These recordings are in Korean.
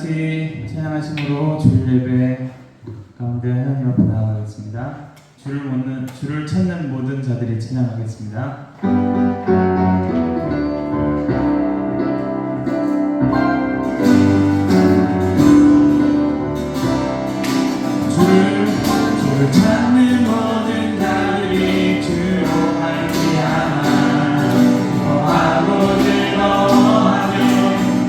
같이 찬양하심으로 주일 예배 가운데 하나님 앞에 나아가겠습니다. 주를 찾는 모든 자들이 찬양하겠습니다. 주를 찾는 모든 자들이 주로 말미암아 기뻐하고 즐거워하며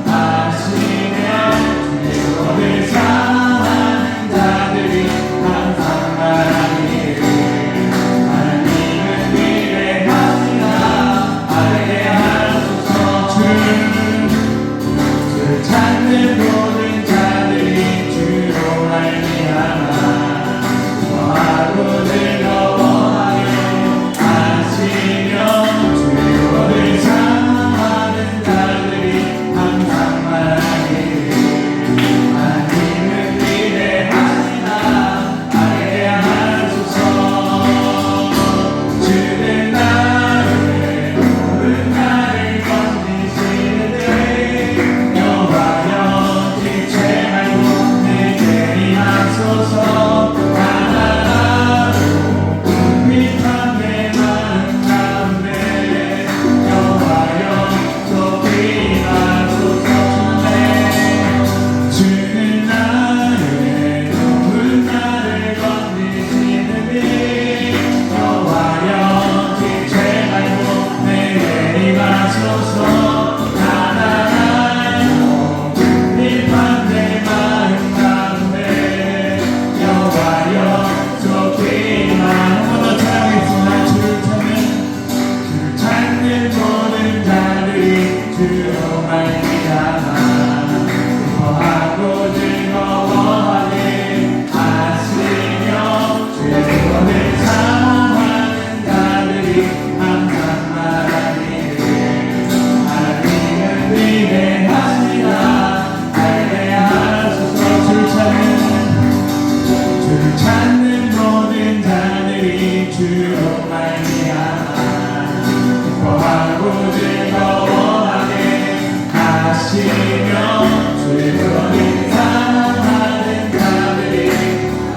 아시며 주의 법을 사랑하는 자들이 항상 말하기를 하나님은 위대하시다 알게 하소서. 주를 찾는 모든 자들이 주로 말미암아 즐거워하며 아시며 주의 법을 사랑하는 자들이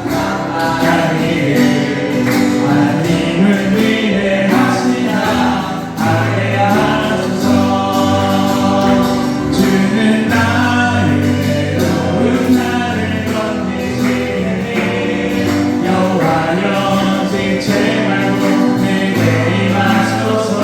항상 말하기를 하나님은 위대하시다 알게 하소서. 주는 나를 모든 나를 건지시는데 여호와여 지체 말고 내게 임하소서.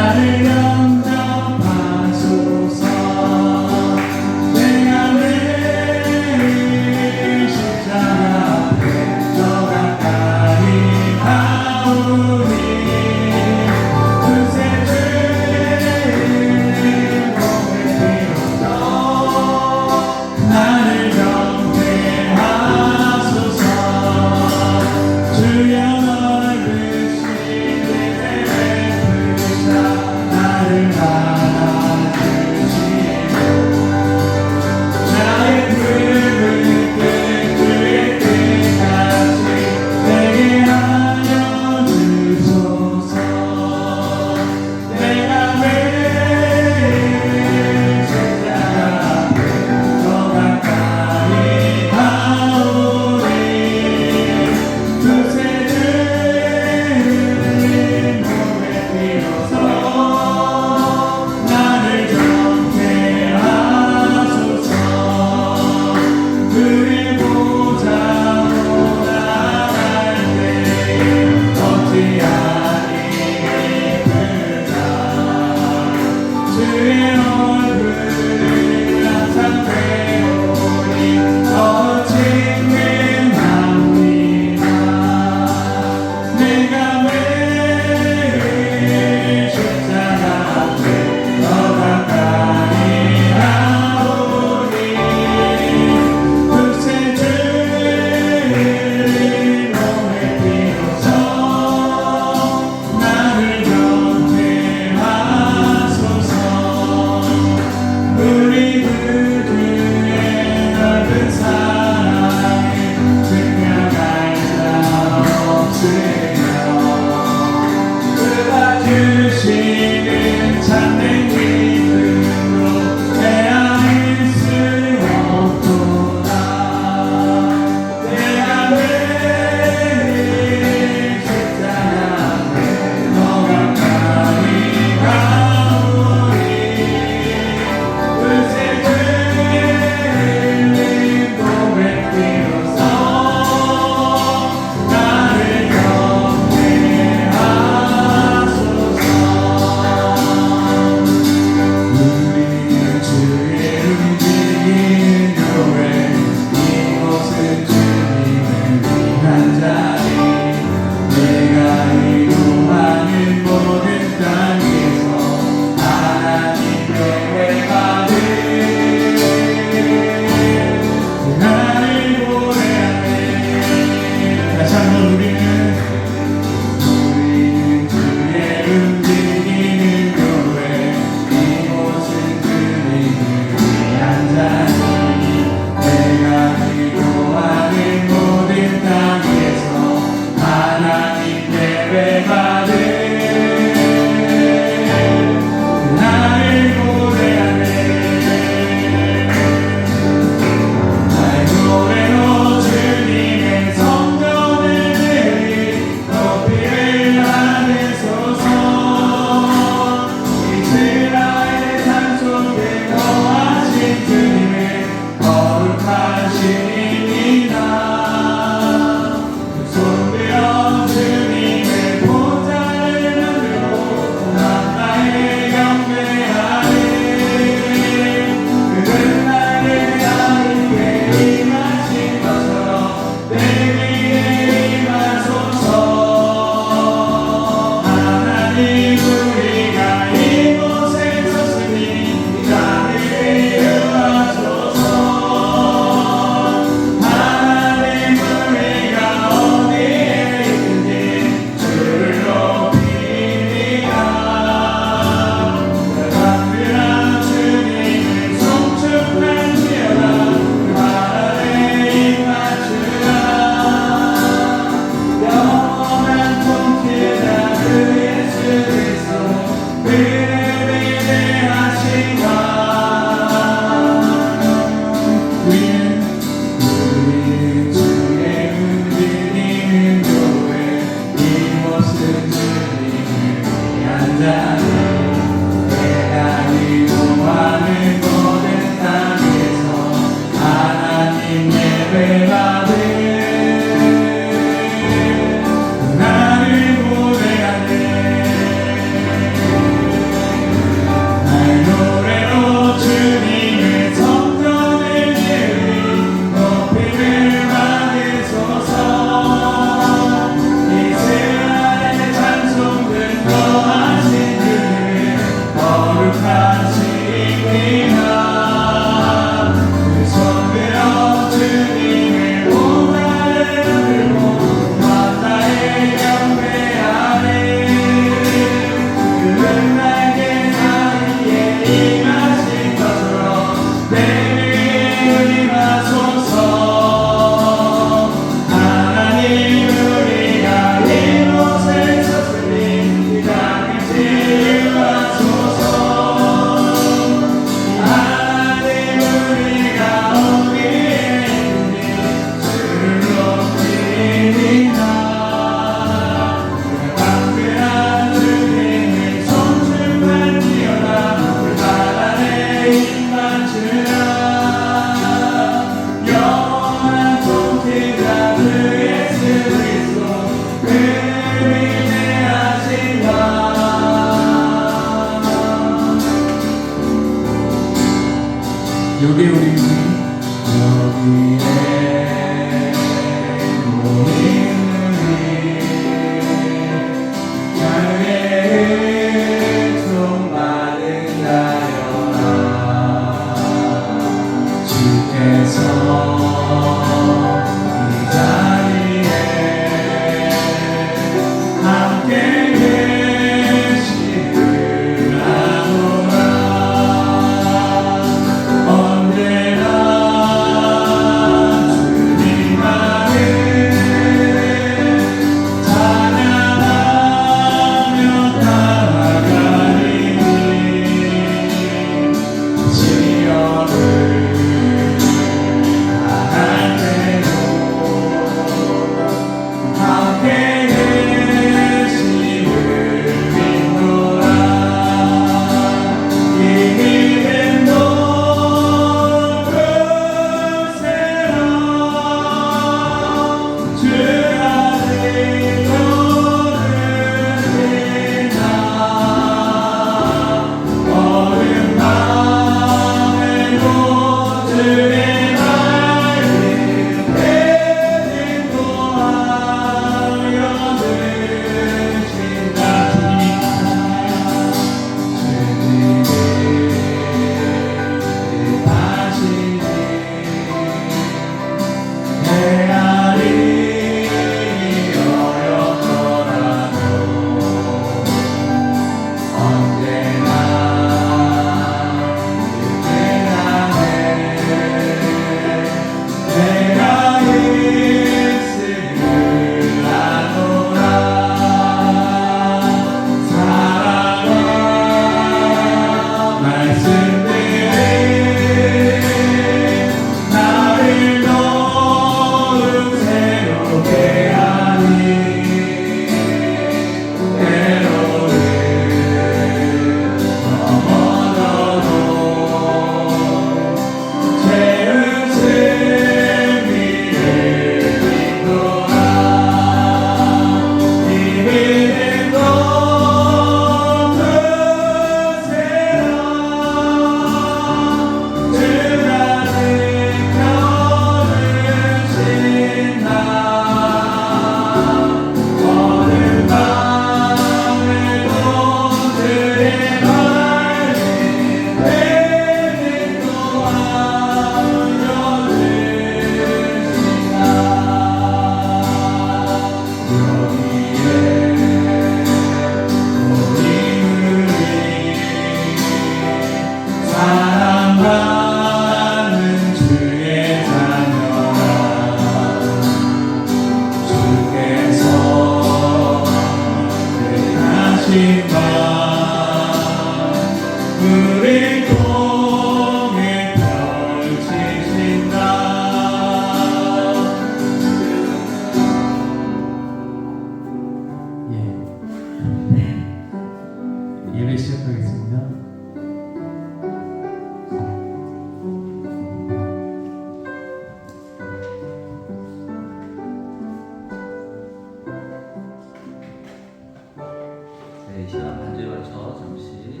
시간 반주에 맞춰 잠시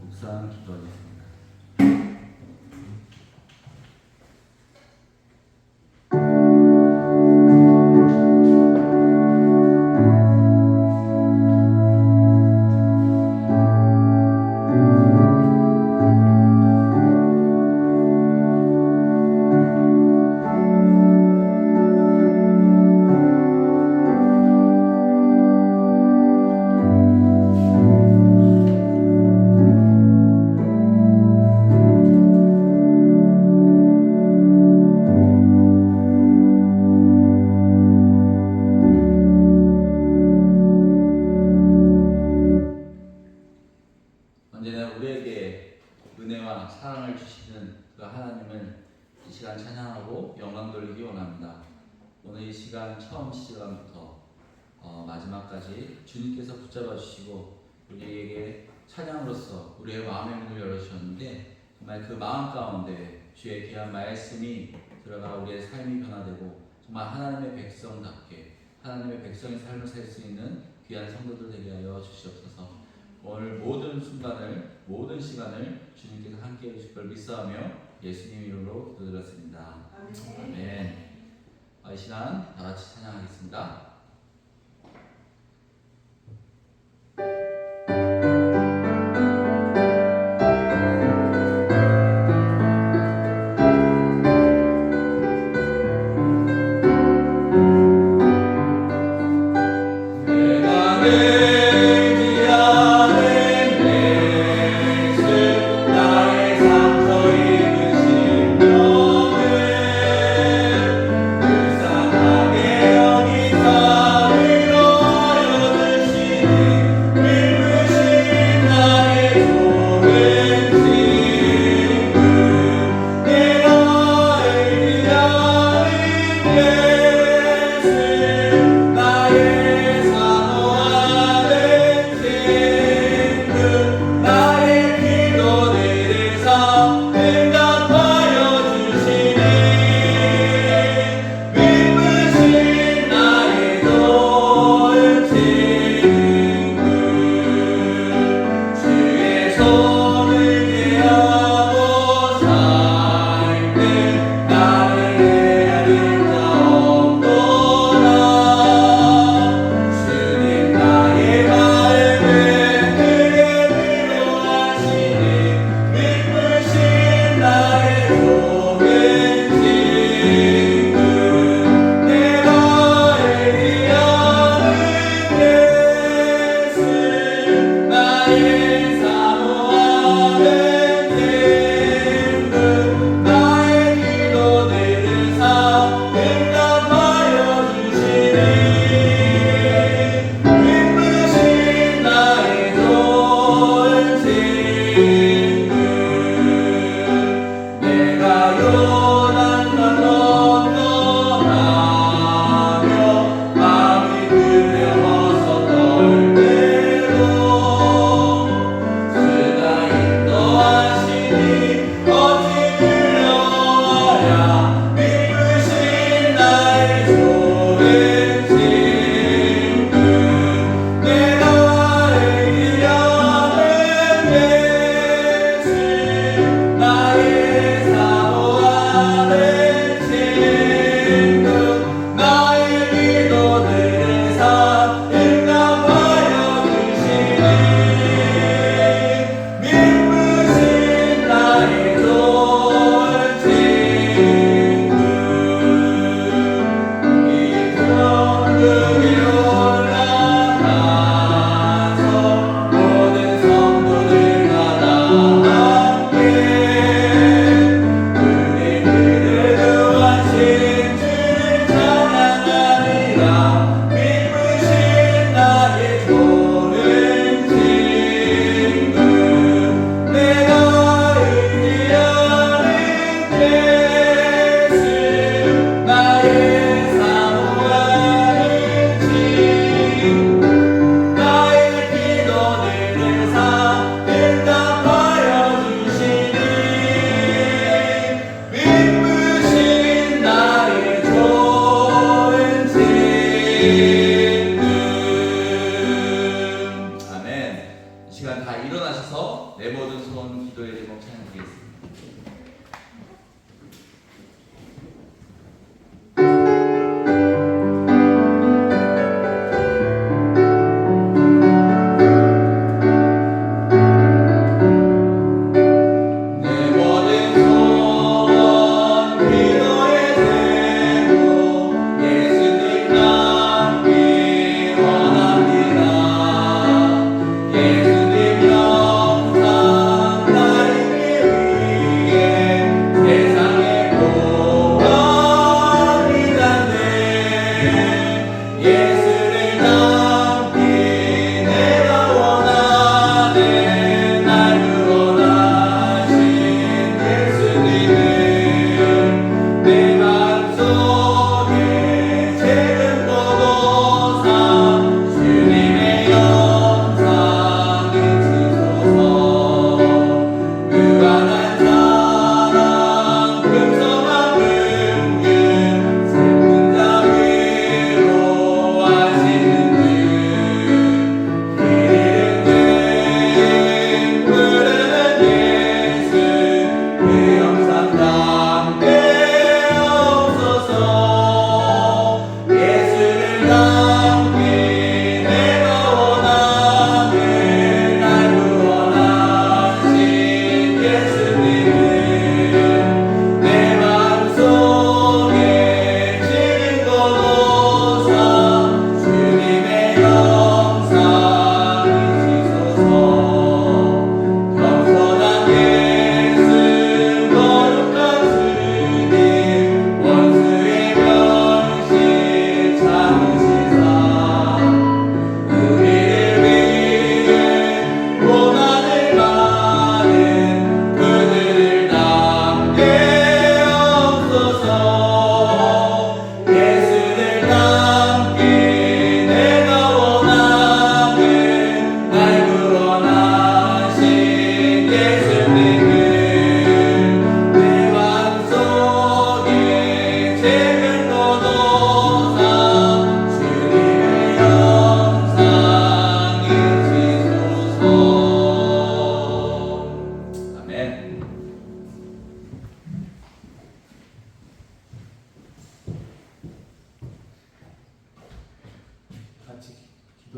묵상 기도하겠습니다. 언제나 우리에게 은혜와 사랑을 주시는 그 하나님을 이 시간 찬양하고 영광 돌리기 원합니다. 오늘 이 시간 처음 시간부터 마지막까지 주님께서 붙잡아 주시고 우리에게 찬양으로서 우리의 마음의 문을 열어주셨는데 정말 그 마음 가운데 주의 귀한 말씀이 들어가 우리의 삶이 변화되고 정말 하나님의 백성답게 하나님의 백성의 삶을 살 수 있는 귀한 성도들 되게 하여 주시옵소서. 오늘 모든 순간을 모든 시간을 주님께서 함께해 주실 걸 믿사하며 예수님 이름으로 기도드렸습니다. 아멘. 이 시간 다 같이 찬양하겠습니다. 그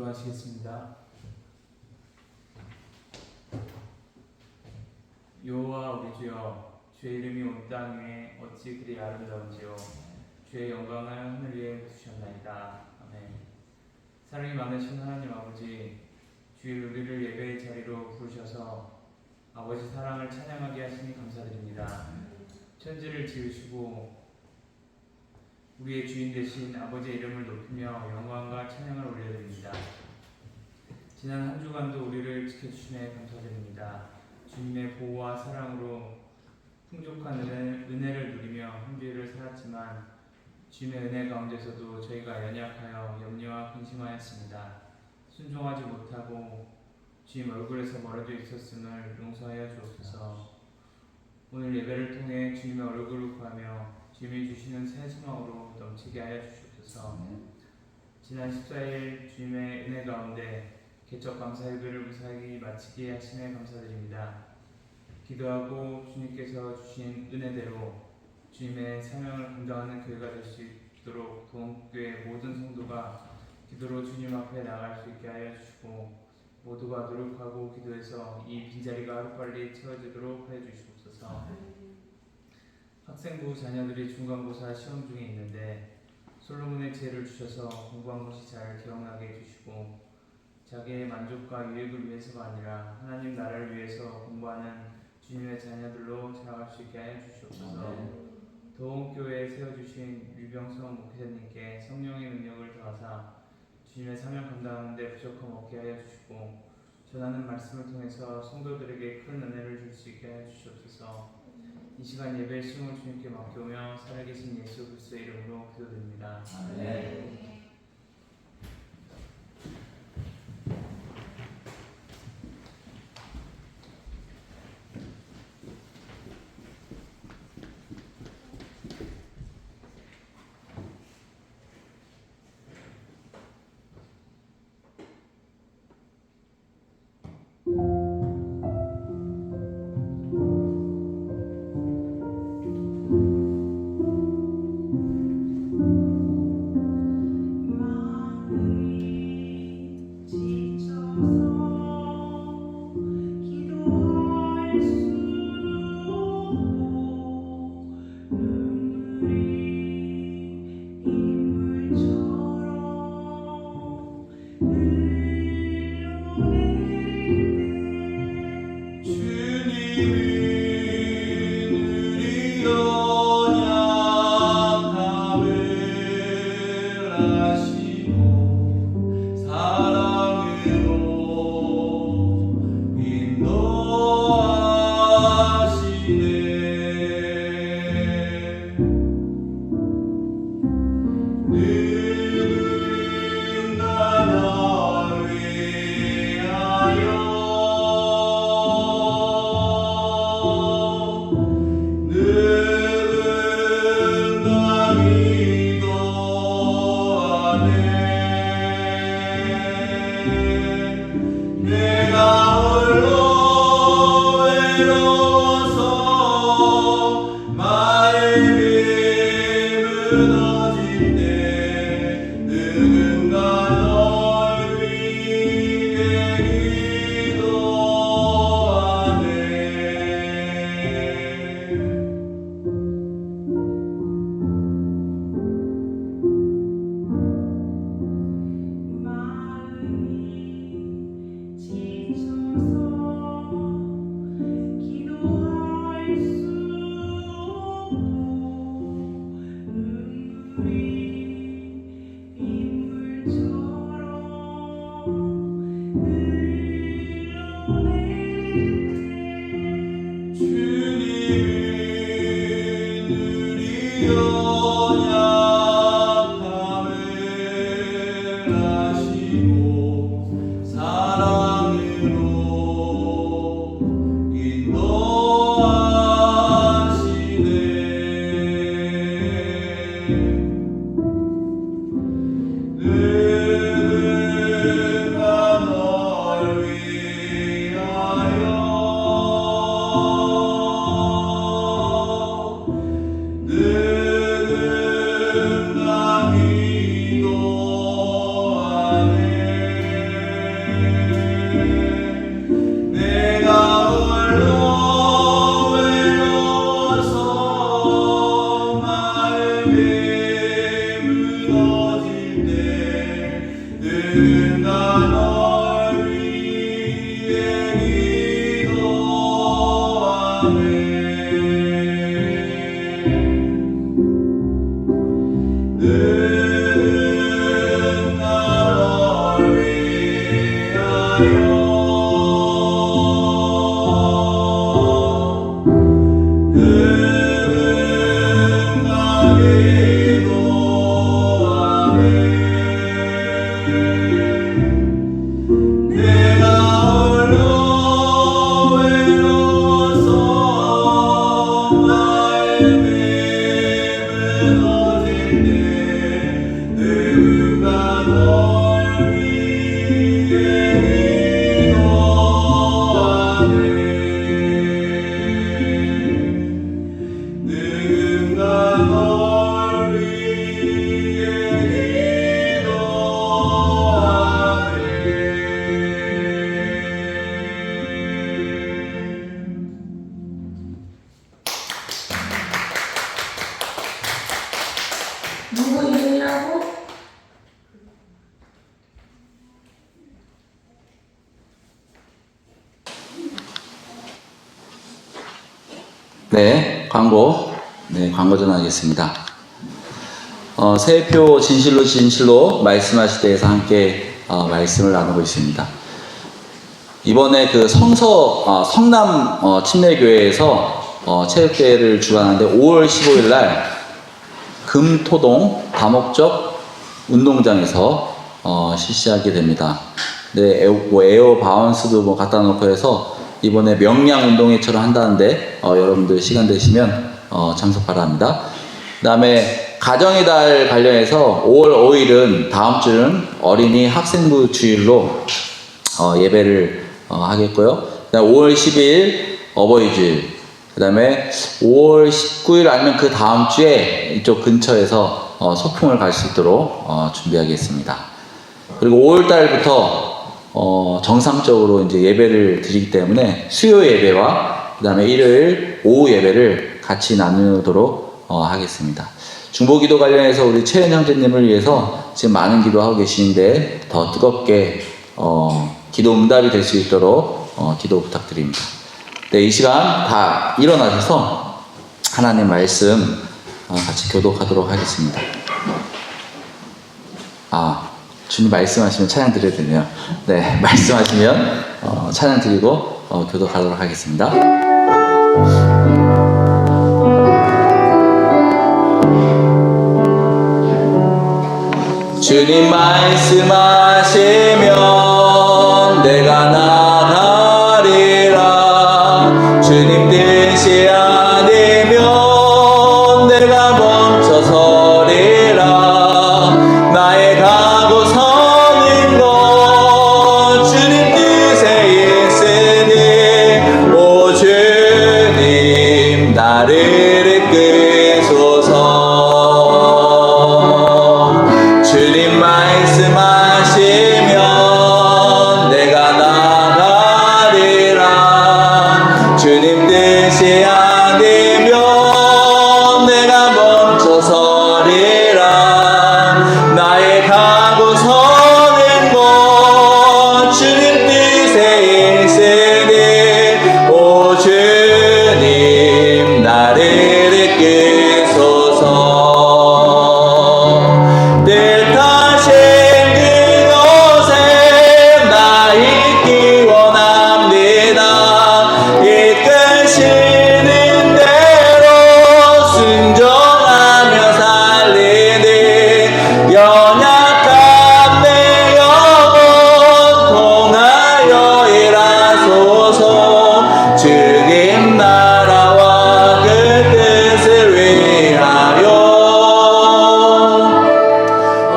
기도하시겠습니다. 여호와 우리 주여, 주의 이름이 온 땅 위에 어찌 그리 아름다운지요. 주의 영광을 하늘 위에 두셨나이다. 아멘. 사랑이 많으신 하나님 아버지, 주의 우리를 예배의 자리로 부르셔서 아버지 사랑을 찬양하게 하시니 감사드립니다. 천지를 지으시고 우리의 주인 되신 아버지의 이름을 높이며 영광과 찬양을 올려드립니다. 지난 한 주간도 우리를 지켜주심에 감사드립니다. 주님의 보호와 사랑으로 풍족한 은혜를 누리며 한 주일을 살았지만 주님의 은혜 가운데서도 저희가 연약하여 염려와 근심하였습니다. 순종하지 못하고 주님 얼굴에서 멀어져 있었음을 용서하여 주옵소서. 오늘 예배를 통해 주님의 얼굴을 구하며 주님이 주시는 새 소망으로 넘치게 하여 주시옵소서. 지난 14일 주님의 은혜 가운데 개척 감사 예배를 무사히 마치게 하심에 감사드립니다. 기도하고 주님께서 주신 은혜대로 주님의 사명을 감당하는 교회가 될 수 있도록 도움교회 모든 성도가 기도로 주님 앞에 나갈 수 있게 하여 주시고 모두가 노력하고 기도해서 이 빈자리가 하루빨리 채워지도록 하여 주시옵소서. 학생부 자녀들이 중간고사 시험 중에 있는데 솔로몬의 지혜를 주셔서 공부한 것이 잘 기억나게 해주시고 자기의 만족과 유익을 위해서가 아니라 하나님 나라를 위해서 공부하는 주님의 자녀들로 자라갈 수 있게 하여 주시옵소서. 도움교회에 세워주신 유병성 목회자님께 성령의 능력을 더하사 주님의 사명 감당하는 데 부족함 없게 하여 주시고 전하는 말씀을 통해서 성도들에게 큰 은혜를 줄 수 있게 하여 주시옵소서. 이 시간 예배의 시험을 주님께 맡겨오며 살아계신 예수 그리스도의 이름으로 기도드립니다. 아멘. 늘 널 위하여 누구 이름이라고? 네, 광고 전하겠습니다. 새해표 진실로 말씀하실 때에서 함께 말씀을 나누고 있습니다. 이번에 그 성남 침례교회에서 체육대회를 주관하는데 5월 15일 날 금토동 다목적 운동장에서 실시하게 됩니다. 네, 에어 바운스도 갖다 놓고 해서 이번에 명량 운동회처럼 한다는데 여러분들 시간 되시면 참석 바랍니다. 그 다음에 가정의 달 관련해서 5월 5일은 다음 주는 어린이 학생부 주일로 예배를 하겠고요. 그다음에 5월 10일 어버이주일, 그 다음에 5월 19일 아니면 그 다음 주에 이쪽 근처에서 소풍을 갈 수 있도록 준비하겠습니다. 그리고 5월 달부터 정상적으로 이제 예배를 드리기 때문에 수요 예배와 그 다음에 일요일 오후 예배를 같이 나누도록 하겠습니다. 중보기도 관련해서 우리 최은 형제님을 위해서 지금 많은 기도하고 계시는데 더 뜨겁게 기도 응답이 될 수 있도록 기도 부탁드립니다. 네, 이 시간 다 일어나셔서 하나님 말씀 같이 교독하도록 하겠습니다. 주님 말씀하시면 찬양 드려야 되네요. 네, 말씀하시면 찬양 드리고 교독하도록 하겠습니다. 주님 말씀하시면 내가 나가리라. 주님 뜻이 아니면 내가 멈춰서리라. 나의 가고 서는 것 주님 뜻에 있으니 오 주님 나를 이끄소서. 주님 말씀하시면 내가 나가리라. 주님 뜻이 아니면 내가 멈춰서리라. 나의 가고 서는 곳 주님 뜻에 있으니 오 주님 나를 이끄소서. 뜻하신 그곳에 나 있기 원합니다. 이끄시는 대로 순종하며 살리니 연약한 내 영혼 통하여 일하소서. 주님 나라와 그 뜻을 위하여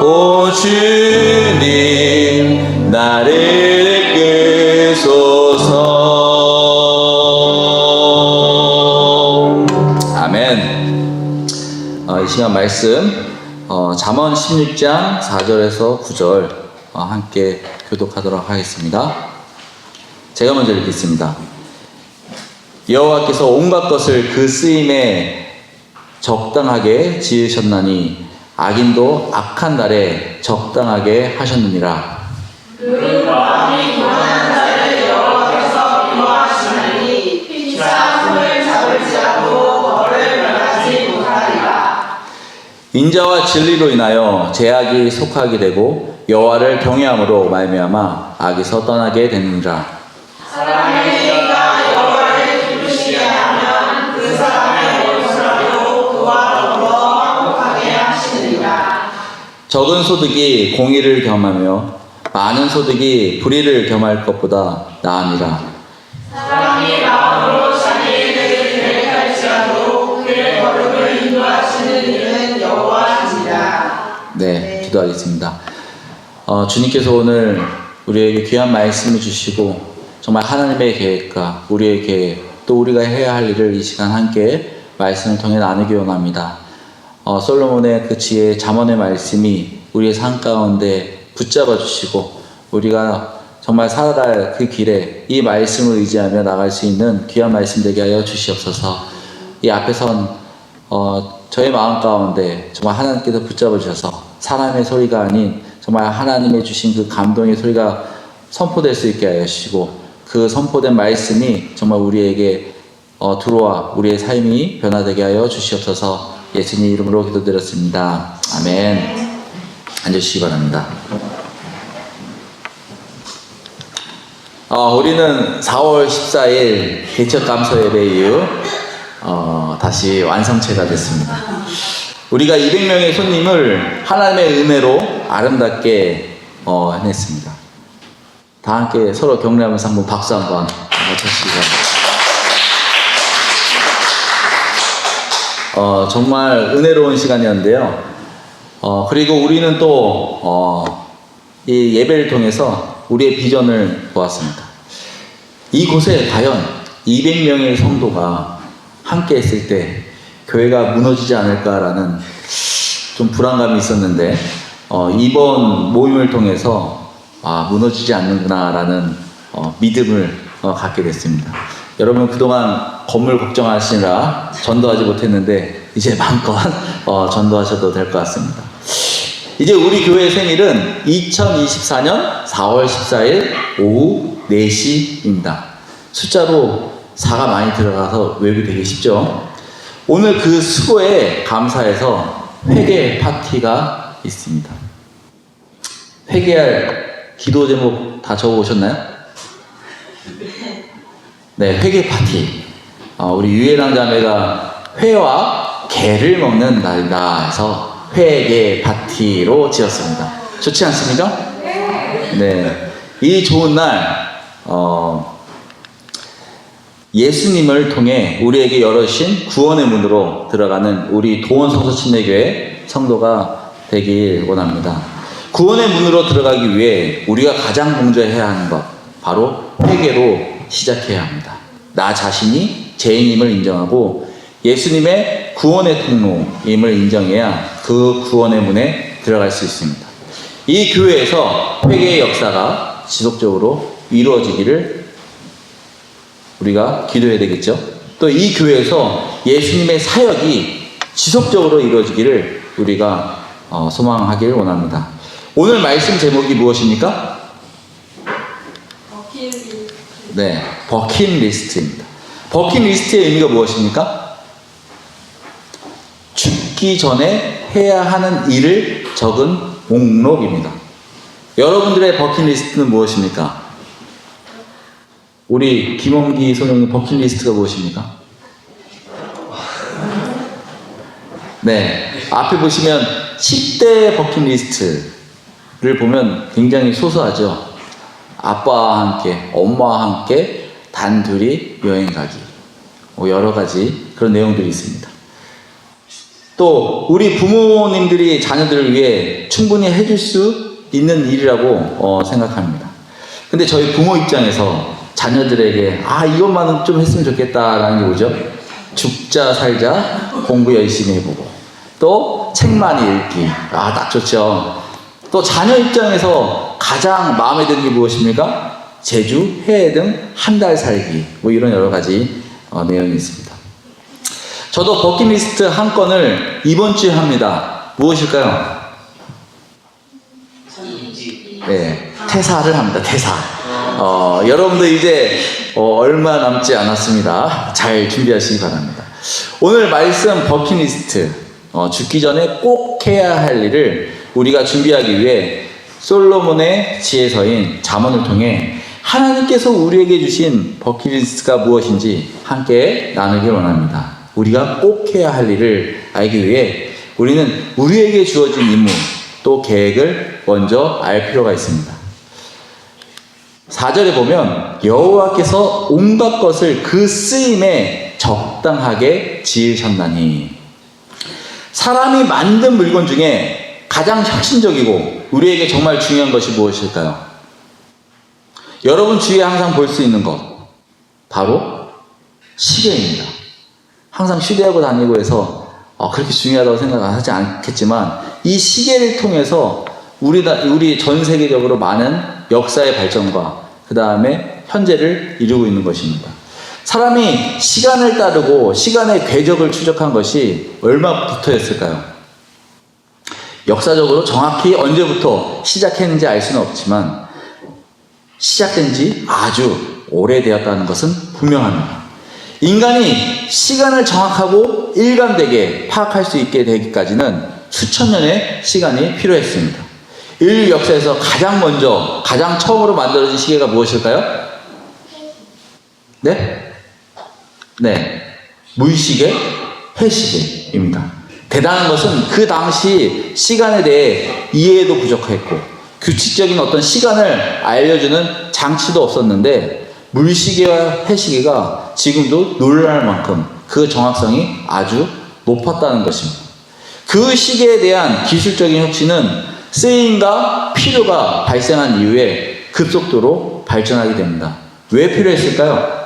오 주님 나를 이끄소서. 아멘. 이 시간 말씀 잠언 16장 4절에서 9절 함께 교독하도록 하겠습니다. 제가 먼저 읽겠습니다. 여호와께서 온갖 것을 그 쓰임에 적당하게 지으셨나니 악인도 악한 날에 적당하게 하셨느니라. 그의 마음이 교만한 자를 여호와께서 미워하시나니 피차 손을 잡을지라도 벌을 면하지 못하리라. 인자와 진리로 인하여 제약이 속하게 되고 여호와를 경외함으로 말미암아 악에서 떠나게 되느니라. 사람의 죄가 여호와를 기쁘시게 하면 그 사람의 원수라도 그와 더불어 화목하게 하시느니라. 적은 소득이 공의를 겸하며 많은 소득이 불의를 겸할 것보다 나으니라. 사람이 마음으로 자기의 길을 계획할지라도 그의 걸음을 인도하시는 이는 여호와시니라. 네, 기도하겠습니다. 주님께서 오늘 우리에게 귀한 말씀을 주시고 정말 하나님의 계획과 우리의 계획 또 우리가 해야 할 일을 이 시간 함께 말씀을 통해 나누기 원합니다. 솔로몬의 그 지혜 잠언의 말씀이 우리의 삶 가운데 붙잡아 주시고 우리가 정말 살아갈 그 길에 이 말씀을 의지하며 나갈 수 있는 귀한 말씀 되게 하여 주시옵소서. 이 앞에 선 저의 마음 가운데 정말 하나님께서 붙잡아 주셔서 사람의 소리가 아닌 정말 하나님의 주신 그 감동의 소리가 선포될 수 있게 하여 주시고 그 선포된 말씀이 정말 우리에게 들어와 우리의 삶이 변화되게 하여 주시옵소서. 예수님 이름으로 기도드렸습니다. 아멘. 앉으시기 바랍니다. 우리는 4월 14일 개척감사 예배 이후 다시 완성체가 됐습니다. 우리가 200명의 손님을 하나님의 은혜로 아름답게 해냈습니다. 다 함께 서로 격려하면서 한번 박수 한번 쳐주시기 바랍니다. 정말 은혜로운 시간이었는데요. 그리고 우리는 또 이 예배를 통해서 우리의 비전을 보았습니다. 이곳에 과연 200명의 성도가 함께 했을 때 교회가 무너지지 않을까라는 좀 불안감이 있었는데 이번 모임을 통해서 무너지지 않는구나라는 믿음을 갖게 됐습니다. 여러분 그동안 건물 걱정하시느라 전도하지 못했는데 이제 마음껏 전도하셔도 될 것 같습니다. 이제 우리 교회 생일은 2024년 4월 14일 오후 4시입니다. 숫자로 4가 많이 들어가서 외우기 되게 쉽죠. 오늘 그 수고에 감사해서 회개 파티가 있습니다. 회개할 기도 제목 다 적어 오셨나요? 네, 회개 파티. 우리 유예랑 자매가 회와 게를 먹는 날이다 해서 회개 파티로 지었습니다. 좋지 않습니까? 네. 이 좋은 날, 예수님을 통해 우리에게 열어주신 구원의 문으로 들어가는 우리 도원성서침례교회 성도가 되길 원합니다. 구원의 문으로 들어가기 위해 우리가 가장 먼저 해야 하는 것, 바로 회개로 시작해야 합니다. 나 자신이 죄인임을 인정하고 예수님의 구원의 통로임을 인정해야 그 구원의 문에 들어갈 수 있습니다. 이 교회에서 회개의 역사가 지속적으로 이루어지기를 우리가 기도해야 되겠죠. 또 이 교회에서 예수님의 사역이 지속적으로 이루어지기를 우리가 소망하길 원합니다. 오늘 말씀 제목이 무엇입니까? 버킷리스트. 네, 버킷리스트입니다. 버킷리스트의 의미가 무엇입니까? 죽기 전에 해야 하는 일을 적은 목록입니다. 여러분들의 버킷리스트는 무엇입니까? 우리 김원기 소령의 버킷리스트가 무엇입니까? 네, 앞에 보시면 10대 버킷리스트를 보면 굉장히 소소하죠. 아빠와 함께, 엄마와 함께 단둘이 여행 가기, 여러 가지 그런 내용들이 있습니다. 또 우리 부모님들이 자녀들을 위해 충분히 해줄 수 있는 일이라고 생각합니다. 근데 저희 부모 입장에서 자녀들에게 이것만은 좀 했으면 좋겠다라는 게 뭐죠? 죽자 살자 공부 열심히 해보고 또 책 많이 읽기, 딱 좋죠. 또 자녀 입장에서 가장 마음에 드는 게 무엇입니까? 제주, 해외 등 한 달 살기, 이런 여러 가지 내용이 있습니다. 저도 버킷리스트 한 건을 이번 주에 합니다. 무엇일까요? 네, 퇴사를 합니다. 퇴사. 여러분들 이제 얼마 남지 않았습니다. 잘 준비하시기 바랍니다. 오늘 말씀 버킷리스트 죽기 전에 꼭 해야 할 일을 우리가 준비하기 위해 솔로몬의 지혜서인 잠언을 통해 하나님께서 우리에게 주신 버킷리스트가 무엇인지 함께 나누길 원합니다. 우리가 꼭 해야 할 일을 알기 위해 우리는 우리에게 주어진 임무 또 계획을 먼저 알 필요가 있습니다. 4절에 보면 여호와께서 온갖 것을 그 쓰임에 적당하게 지으셨나니, 사람이 만든 물건 중에 가장 혁신적이고 우리에게 정말 중요한 것이 무엇일까요? 여러분 주위에 항상 볼 수 있는 것, 바로 시계입니다. 항상 휴대하고 다니고 해서 그렇게 중요하다고 생각하지 않겠지만, 이 시계를 통해서 우리 전 세계적으로 많은 역사의 발전과 그 다음에 현재를 이루고 있는 것입니다. 사람이 시간을 따르고 시간의 궤적을 추적한 것이 얼마부터였을까요? 역사적으로 정확히 언제부터 시작했는지 알 수는 없지만 시작된 지 아주 오래되었다는 것은 분명합니다. 인간이 시간을 정확하고 일관되게 파악할 수 있게 되기까지는 수천 년의 시간이 필요했습니다. 인류 역사에서 가장 처음으로 만들어진 시계가 무엇일까요? 네. 물시계, 해시계입니다. 대단한 것은 그 당시 시간에 대해 이해도 부족했고 규칙적인 어떤 시간을 알려주는 장치도 없었는데, 물시계와 해시계가 지금도 놀랄 만큼 그 정확성이 아주 높았다는 것입니다. 그 시계에 대한 기술적인 혁신은 쓰임과 필요가 발생한 이후에 급속도로 발전하게 됩니다. 왜 필요했을까요?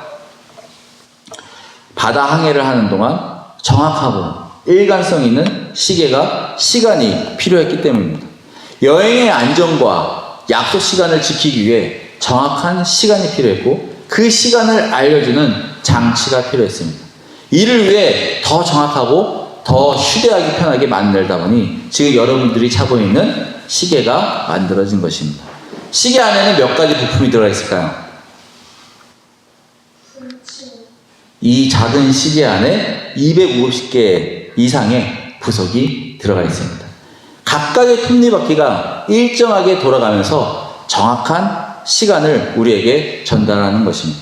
바다 항해를 하는 동안 정확하고 일관성 있는 시간이 필요했기 때문입니다. 여행의 안전과 약속 시간을 지키기 위해 정확한 시간이 필요했고, 그 시간을 알려주는 장치가 필요했습니다. 이를 위해 더 정확하고 더 휴대하기 편하게 만들다 보니 지금 여러분들이 차고 있는 시계가 만들어진 것입니다. 시계 안에는 몇 가지 부품이 들어가 있을까요? 이 작은 시계 안에 250개 이상의 부속이 들어가 있습니다. 각각의 톱니바퀴가 일정하게 돌아가면서 정확한 시간을 우리에게 전달하는 것입니다.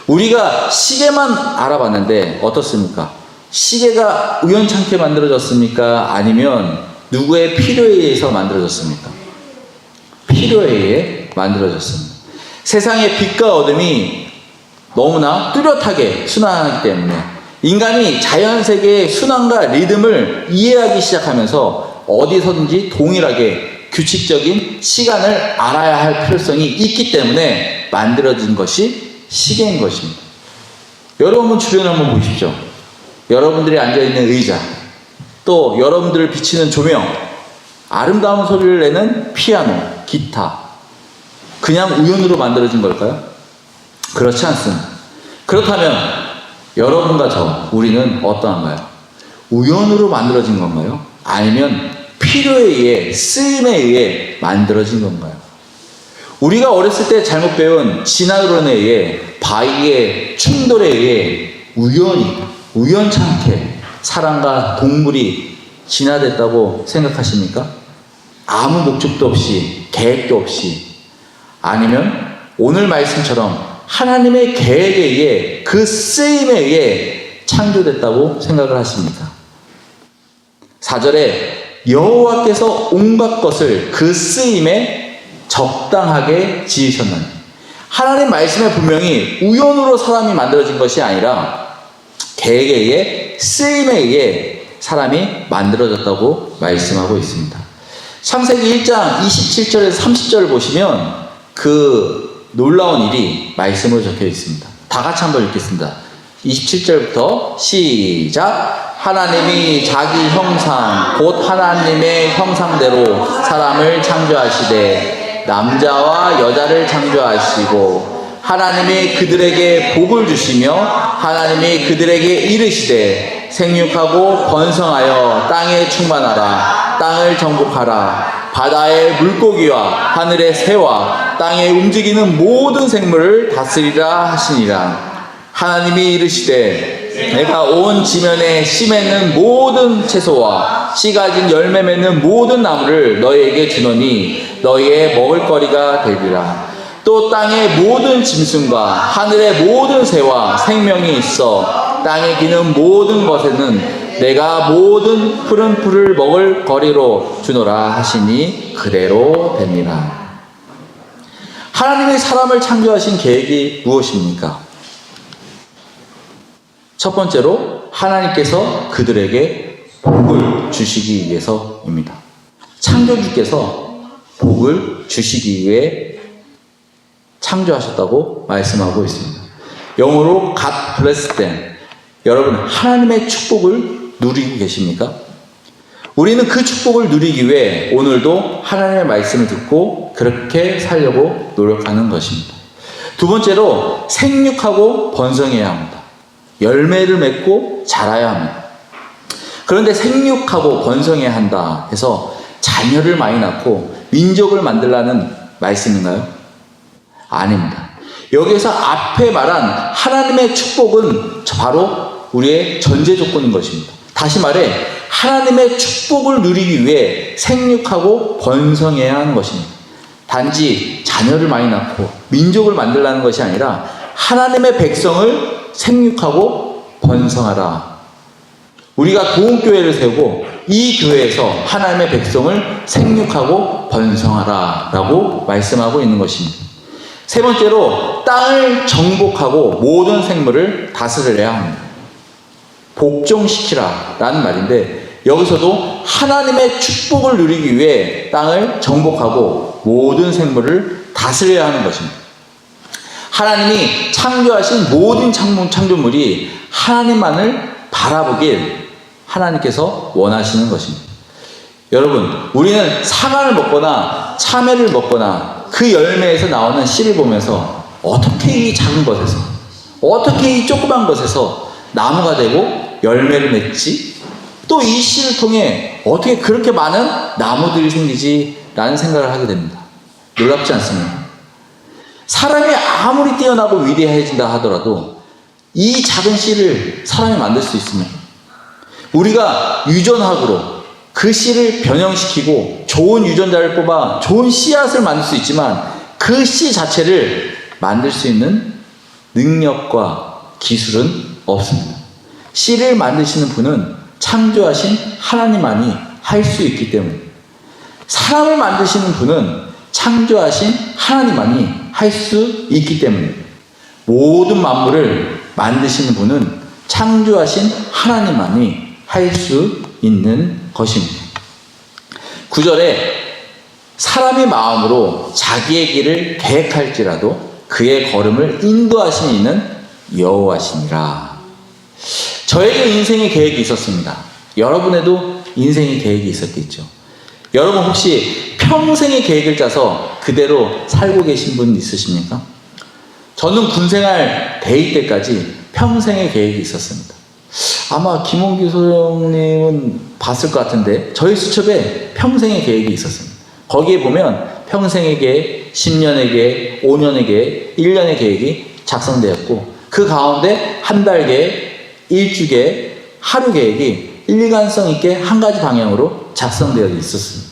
우리가 시계만 알아봤는데 어떻습니까? 시계가 우연찮게 만들어졌습니까? 아니면 누구의 필요에 의해서 만들어졌습니까? 필요에 의해 만들어졌습니다. 세상의 빛과 어둠이 너무나 뚜렷하게 순환하기 때문에 인간이 자연세계의 순환과 리듬을 이해하기 시작하면서 어디서든지 동일하게 규칙적인 시간을 알아야 할 필요성이 있기 때문에 만들어진 것이 시계인 것입니다. 여러분 주변을 한번 보십시오. 여러분들이 앉아있는 의자, 또 여러분들을 비치는 조명, 아름다운 소리를 내는 피아노, 기타, 그냥 우연으로 만들어진 걸까요? 그렇지 않습니다. 그렇다면 여러분과 우리는 어떠한가요? 우연으로 만들어진 건가요? 아니면 필요에 의해, 쓰임에 의해 만들어진 건가요? 우리가 어렸을 때 잘못 배운 진화론에 의해, 바위의 충돌에 의해 우연찮게 사람과 동물이 진화됐다고 생각하십니까? 아무 목적도 없이, 계획도 없이, 아니면 오늘 말씀처럼 하나님의 계획에 의해, 그 쓰임에 의해 창조됐다고 생각을 하십니까? 4절에 여호와께서 온갖 것을 그 쓰임에 적당하게 지으셨나니, 하나님 말씀에 분명히 우연으로 사람이 만들어진 것이 아니라 계획에 의해, 쓰임에 의해 사람이 만들어졌다고 말씀하고 있습니다. 창세기 1장 27절에서 30절을 보시면 그 놀라운 일이 말씀으로 적혀 있습니다. 다 같이 한번 읽겠습니다. 27절부터 시작. 하나님이 자기 형상 곧 하나님의 형상대로 사람을 창조하시되 남자와 여자를 창조하시고, 하나님이 그들에게 복을 주시며 하나님이 그들에게 이르시되 생육하고 번성하여 땅에 충만하라. 땅을 정복하라. 바다의 물고기와 하늘의 새와 땅에 움직이는 모든 생물을 다스리라 하시니라. 하나님이 이르시되 내가 온 지면에 씨 맺는 모든 채소와 씨 가진 열매 맺는 모든 나무를 너희에게 주노니 너희의 먹을거리가 되리라. 또 땅의 모든 짐승과 하늘의 모든 새와 생명이 있어 땅에 기는 모든 것에는 내가 모든 푸른 풀을 먹을 거리로 주노라 하시니 그대로 됩니다. 하나님이 사람을 창조하신 계획이 무엇입니까? 첫 번째로 하나님께서 그들에게 복을 주시기 위해서입니다. 창조주께서 복을 주시기 위해 창조하셨다고 말씀하고 있습니다. 영어로 God bless them. 여러분, 하나님의 축복을 누리고 계십니까? 우리는 그 축복을 누리기 위해 오늘도 하나님의 말씀을 듣고 그렇게 살려고 노력하는 것입니다. 두 번째로 생육하고 번성해야 합니다. 열매를 맺고 자라야 합니다. 그런데 생육하고 번성해야 한다 해서 자녀를 많이 낳고 민족을 만들라는 말씀인가요? 아닙니다. 여기에서 앞에 말한 하나님의 축복은 바로 우리의 전제 조건인 것입니다. 다시 말해 하나님의 축복을 누리기 위해 생육하고 번성해야 하는 것입니다. 단지 자녀를 많이 낳고 민족을 만들라는 것이 아니라 하나님의 백성을 생육하고 번성하라. 우리가 도움교회를 세우고 이 교회에서 하나님의 백성을 생육하고 번성하라 라고 말씀하고 있는 것입니다. 세 번째로 땅을 정복하고 모든 생물을 다스려야 합니다. 복종시키라 라는 말인데 여기서도 하나님의 축복을 누리기 위해 땅을 정복하고 모든 생물을 다스려야 하는 것입니다. 하나님이 창조하신 모든 창조물이 하나님만을 바라보길 하나님께서 원하시는 것입니다. 여러분, 우리는 사과를 먹거나 참외를 먹거나 그 열매에서 나오는 씨를 보면서 어떻게 이 작은 것에서, 어떻게 이 조그만 것에서 나무가 되고 열매를 맺지? 또 이 씨를 통해 어떻게 그렇게 많은 나무들이 생기지? 라는 생각을 하게 됩니다. 놀랍지 않습니까? 사람이 아무리 뛰어나고 위대해진다 하더라도 이 작은 씨를 사람이 만들 수 있습니다. 우리가 유전학으로 그 씨를 변형시키고 좋은 유전자를 뽑아 좋은 씨앗을 만들 수 있지만 그 씨 자체를 만들 수 있는 능력과 기술은 없습니다. 씨를 만드시는 분은 창조하신 하나님만이 할 수 있기 때문에, 사람을 만드시는 분은 창조하신 하나님만이 할 수 있기 때문에, 모든 만물을 만드시는 분은 창조하신 하나님만이 할 수 있는 것입니다. 9절에 사람의 마음으로 자기의 길을 계획할지라도 그의 걸음을 인도하시는 이는 여호와시니라. 저에게 인생의 계획이 있었습니다. 여러분에도 인생의 계획이 있었겠죠. 여러분 혹시 평생의 계획을 짜서 그대로 살고 계신 분 있으십니까? 저는 군생활 대위 때까지 평생의 계획이 있었습니다. 아마 김홍기 소장님은 봤을 것 같은데 저희 수첩에 평생의 계획이 있었습니다. 거기에 보면 평생의 계획, 10년의 계획, 5년의 계획, 1년의 계획이 작성되었고 그 가운데 한 달 계획, 일주 계획, 하루 계획이 일관성 있게 한 가지 방향으로 작성되어 있었습니다.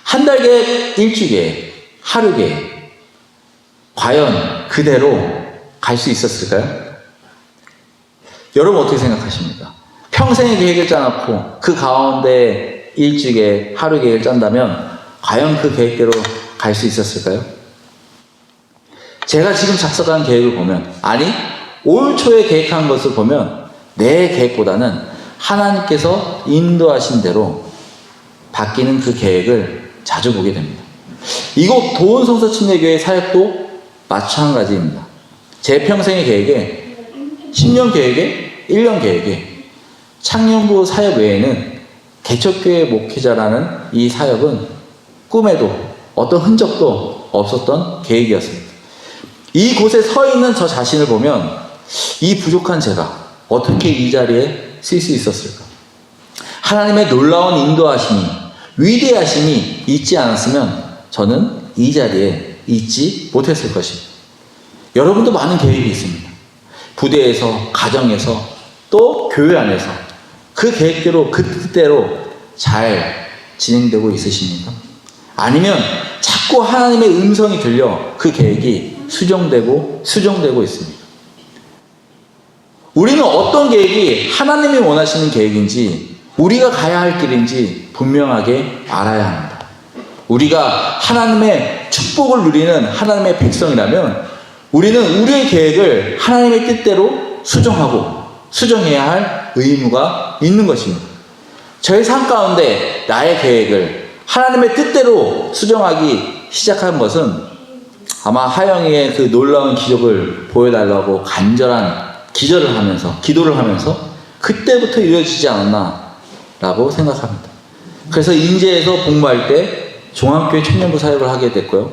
한 달 계획, 일주 계획, 하루 계획, 과연 그대로 갈 수 있었을까요? 여러분 어떻게 생각하십니까? 평생의 계획을 짜놓고 그 가운데 일주 계획, 하루 계획을 짠다면 과연 그 계획대로 갈 수 있었을까요? 제가 지금 작성한 계획을 보면, 아니 올 초에 계획한 것을 보면 내 계획보다는 하나님께서 인도하신 대로 바뀌는 그 계획을 자주 보게 됩니다. 이곳 도원성서침례교회 사역도 마찬가지입니다. 제 평생의 계획에 10년 계획에 1년 계획에 창년부 사역 외에는 개척교회 목회자라는 이 사역은 꿈에도 어떤 흔적도 없었던 계획이었습니다. 이곳에 서 있는 저 자신을 보면 이 부족한 제가 어떻게 이 자리에 쓸 수 있었을까? 하나님의 놀라운 인도하심이, 위대하심이 있지 않았으면 저는 이 자리에 있지 못했을 것입니다. 여러분도 많은 계획이 있습니다. 부대에서, 가정에서, 또 교회 안에서 그 계획대로, 그 뜻대로 잘 진행되고 있으십니까? 아니면 자꾸 하나님의 음성이 들려 그 계획이 수정되고 있습니까? 우리는 어떤 계획이 하나님이 원하시는 계획인지, 우리가 가야 할 길인지 분명하게 알아야 합니다. 우리가 하나님의 축복을 누리는 하나님의 백성이라면 우리는 우리의 계획을 하나님의 뜻대로 수정해야 할 의무가 있는 것입니다. 저의 삶 가운데 나의 계획을 하나님의 뜻대로 수정하기 시작한 것은 아마 하영이의 그 놀라운 기적을 보여달라고 간절한 기도를 하면서 그때부터 이루어지지 않았나라고 생각합니다. 그래서 인제에서 복무할 때 종합교회 청년부 사역을 하게 됐고요.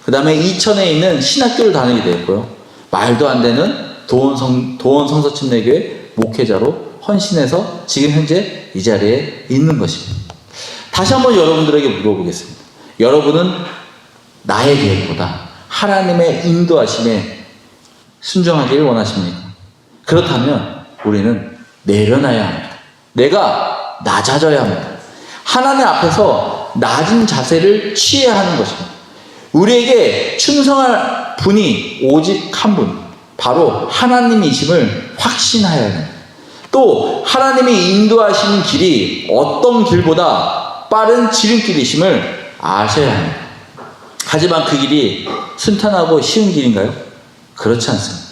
그 다음에 이천에 있는 신학교를 다니게 됐고요. 말도 안 되는 도원 성서침례교회 목회자로 헌신해서 지금 현재 이 자리에 있는 것입니다. 다시 한번 여러분들에게 물어보겠습니다. 여러분은 나의 계획보다 하나님의 인도하심에 순종하기를 원하십니까? 그렇다면 우리는 내려놔야 합니다. 내가 낮아져야 합니다. 하나님 앞에서 낮은 자세를 취해야 하는 것입니다. 우리에게 충성할 분이 오직 한 분, 바로 하나님이심을 확신하여야 합니다. 또 하나님이 인도하시는 길이 어떤 길보다 빠른 지름길이심을 아셔야 합니다. 하지만 그 길이 순탄하고 쉬운 길인가요? 그렇지 않습니다.